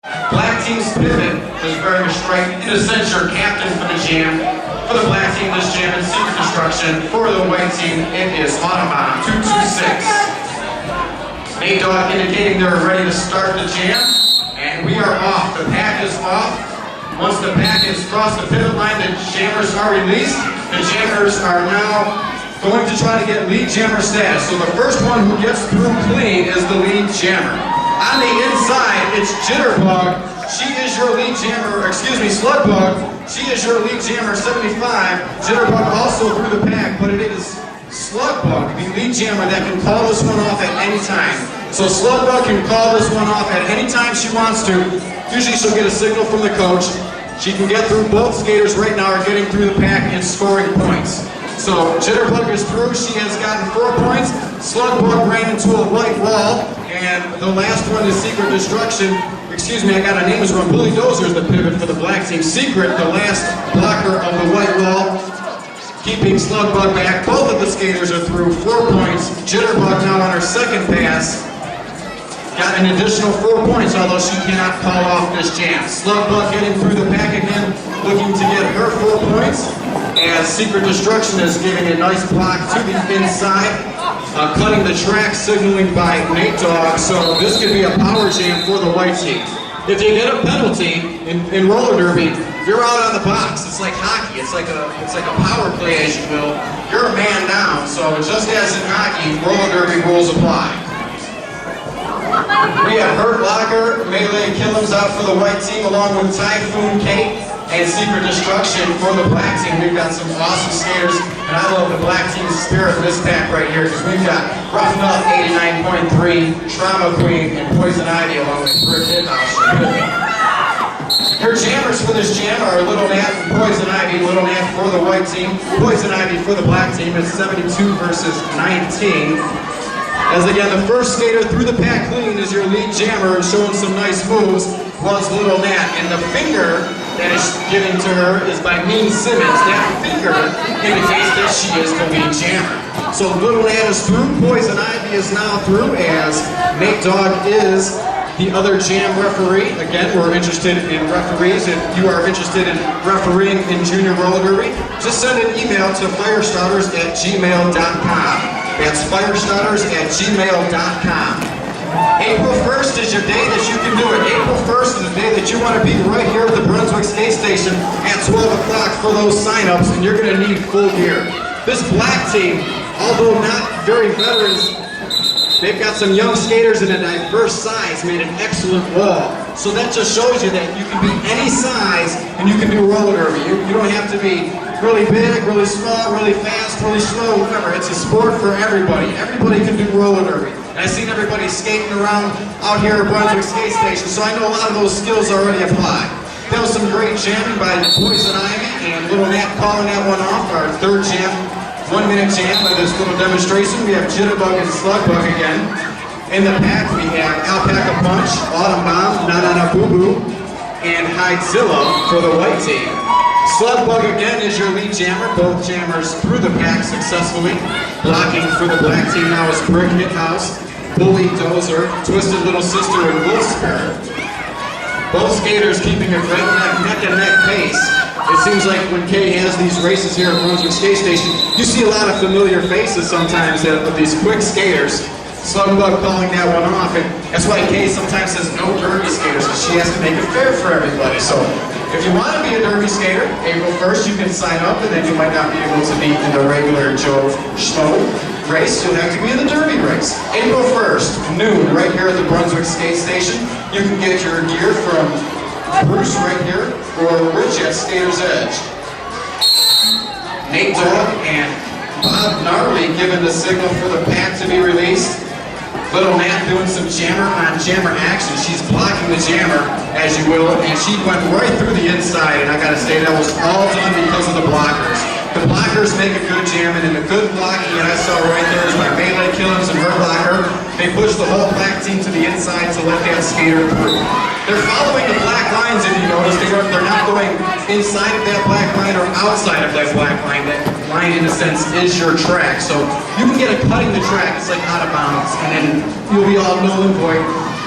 Black team's pivot is wearing a stripe. In a sense, your captain for the jam. For the black team, this jam is Secret Destruction. For the white team, it is Autobahn 226. Nate Dogg indicating they're ready to start the jam. And we are off. The pack is off. Once the pack has crossed the pivot line, the jammers are released. The jammers are now going to try to get lead jammer status. So the first one who gets through clean is the lead jammer. On the inside, it's Jitterbug. She is your lead jammer, Sludbug. She is your lead jammer, 75. Jitterbug also through the pack, but it is Sludbug, the lead jammer, that can call this one off at any time. So Sludbug can call this one off at any time she wants to. Usually she'll get a signal from the coach. She can get through. Both skaters right now are getting through the pack and scoring points. So Jitterbug is through. She has gotten 4 points. Sludbug ran into a white wall. And the last one is Secret Destruction. Excuse me, I got a name is wrong. Bully Dozer is the pivot for the black team. Secret, the last blocker of the white wall, keeping Sludbug back. Both of the skaters are through. 4 points. Jitterbug now on her second pass got an additional 4 points, although she cannot call off this jam. Sludbug getting through the pack again, looking to get her 4 points. As Secret Destruction is giving a nice block to the inside, cutting the track, signaling by Nate Dogg. So this could be a power jam for the white team. If you get a penalty in roller derby, you're out on the box. It's like hockey. It's like a power play, as you will. You're a man down. So just as in hockey, roller derby rules apply. We have Hurt Locker, Melee Killings out for the white team, along with Typhoon Kate and Secret Destruction for the black team. We've got some awesome skaters, and I love the black team's spirit in this pack right here, because we've got Rough Enough 89.3, Trauma Queen, and Poison Ivy, along with Brick Hithouse. Her jammers for this jam are Little Nat and Poison Ivy. Little Nat for the white team, Poison Ivy for the black team. It's 72 versus 19. As again, the first skater through the pack clean is your lead jammer and showing some nice moves was Little Nat. And the finger that is given to her is by Mean Simmons. That finger indicates that she is the lead jammer. So Little Nat is through, Poison Ivy is now through, as Nate Dogg is the other jam referee. Again, we're interested in referees. If you are interested in refereeing in junior roller derby, just send an email to firestarters@gmail.com. That's firestarters@gmail.com. April 1st is your day that you can do it. April 1st is the day that you want to be right here at the Brunswick Skate Station at 12 o'clock for those sign-ups, and you're going to need full gear. This black team, although not very veterans, they've got some young skaters in a diverse size, made an excellent wall. So that just shows you that you can be any size and you can do roller derby. You don't have to be really big, really small, really fast, really slow, whatever. It's a sport for everybody. Everybody can do roller derby. And I've seen everybody skating around out here at Brunswick Skate Station, so I know a lot of those skills already apply. That was some great jamming by Poison Ivy and Little Nat calling that one off. Our third jam, 1 minute jam of this little demonstration. We have Jitterbug and Sludbug again. In the pack, we have Alpaca Punch, Autumn Bomb, Na Na Na Boo Boo, and Hydezilla for the white team. Sludbug again is your lead jammer. Both jammers through the pack successfully. Blocking for the black team now is Brick Hithouse, Bully Dozer, Twisted Little Sister, and Wolf Spirit. Both skaters keeping a great neck-and-neck pace. It seems like when Kay has these races here at Brunswick Skate Station, you see a lot of familiar faces sometimes of these quick skaters. Sludbug calling that one off, and that's why Kay sometimes says no derby skaters, because she has to make it fair for everybody. So if you want to be a derby skater, April 1st you can sign up, and then you might not be able to be in the regular Joe Schmo race. You'll have to be in the derby race. April 1st, noon, right here at the Brunswick Skate Station. You can get your gear from Bruce right here, or Rich at Skater's Edge. Nate Dogg and Bob Gnarly giving the signal for the pack to be released. Little Nat doing some jammer-on-jammer action. She's blocking the jammer, as you will, and she went right through the inside, and I gotta say that was all done because of the blockers. The blockers make a good jamming, and the good blocking that I saw right there is by Melee Killings and Hurt Locker. They pushed the whole black team to the inside to let that skater through. They're following the black lines, if you notice. They're not going inside of that black line or outside of that black line. That line, in a sense, is your track. So you can get a cutting the track. It's like out of bounds, and then you'll be all null and void.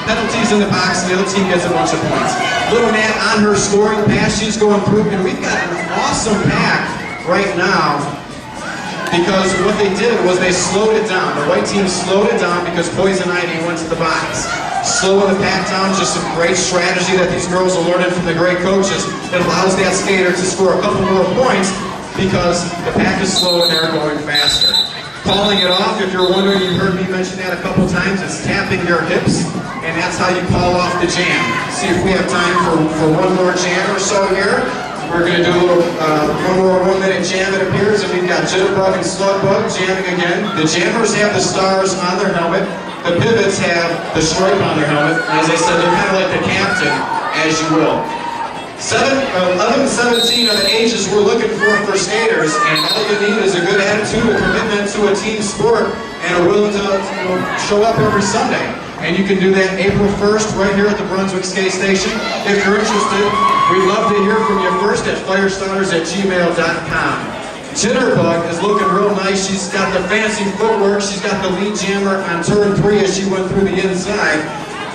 penalties in the box, and the other team gets a bunch of points. Little Nat on her scoring pass, she's going through, and we've got an awesome pack right now because what they did was they slowed it down. The white team slowed it down because Poison Ivy went to the box. Slowing the pack down, just some great strategy that these girls are learning from the great coaches. It allows that skater to score a couple more points because the pack is slow and they're going faster. Calling it off, if you're wondering, you heard me mention that a couple times, it's tapping your hips, and that's how you call off the jam. See if we have time for one more jam or so here. We're going to do a little, one more 1 minute jam, it appears, and we've got Jitterbug and Slugbug jamming again. The jammers have the stars on their helmet. The pivots have the stripe on their helmet. As I said, they're kind of like the captain, as you will. 11 and 17 are the ages we're looking for skaters, and all you need is a good attitude, a commitment to a team sport, and a willing to show up every Sunday. And you can do that April 1st right here at the Brunswick Skate Station. If you're interested, we'd love to hear from you first at firestarters@gmail.com. Jitterbug is looking real nice. She's got the fancy footwork. She's got the lead jammer on turn 3 as she went through the inside.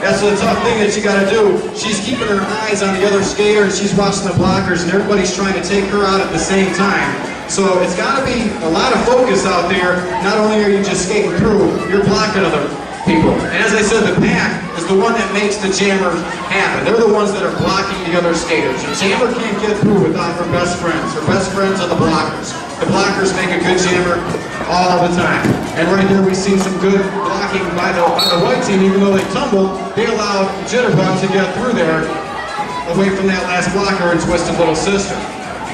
That's the tough thing that you got to do. She's keeping her eyes on the other skater, and she's watching the blockers, and everybody's trying to take her out at the same time. So it's got to be a lot of focus out there. Not only are you just skating through, you're blocking other people. And as I said, the pack is the one that makes the jammer happen. They're the ones that are blocking the other skaters. The jammer can't get through without her best friends. Her best friends are the blockers. The blockers make a good jammer all the time. And right there we see some good blocking by the white team. Even though they tumbled, they allowed Jitterbug to get through there away from that last blocker and Twisted Little Sister.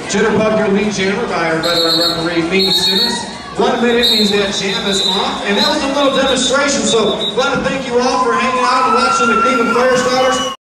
Jitterbug, your lead jammer by our veteran referee, Mimi Simmons. 1 minute means that jam is off, and that was a little demonstration, so I want to thank you all for hanging out and watching the Cleveland Firestarters.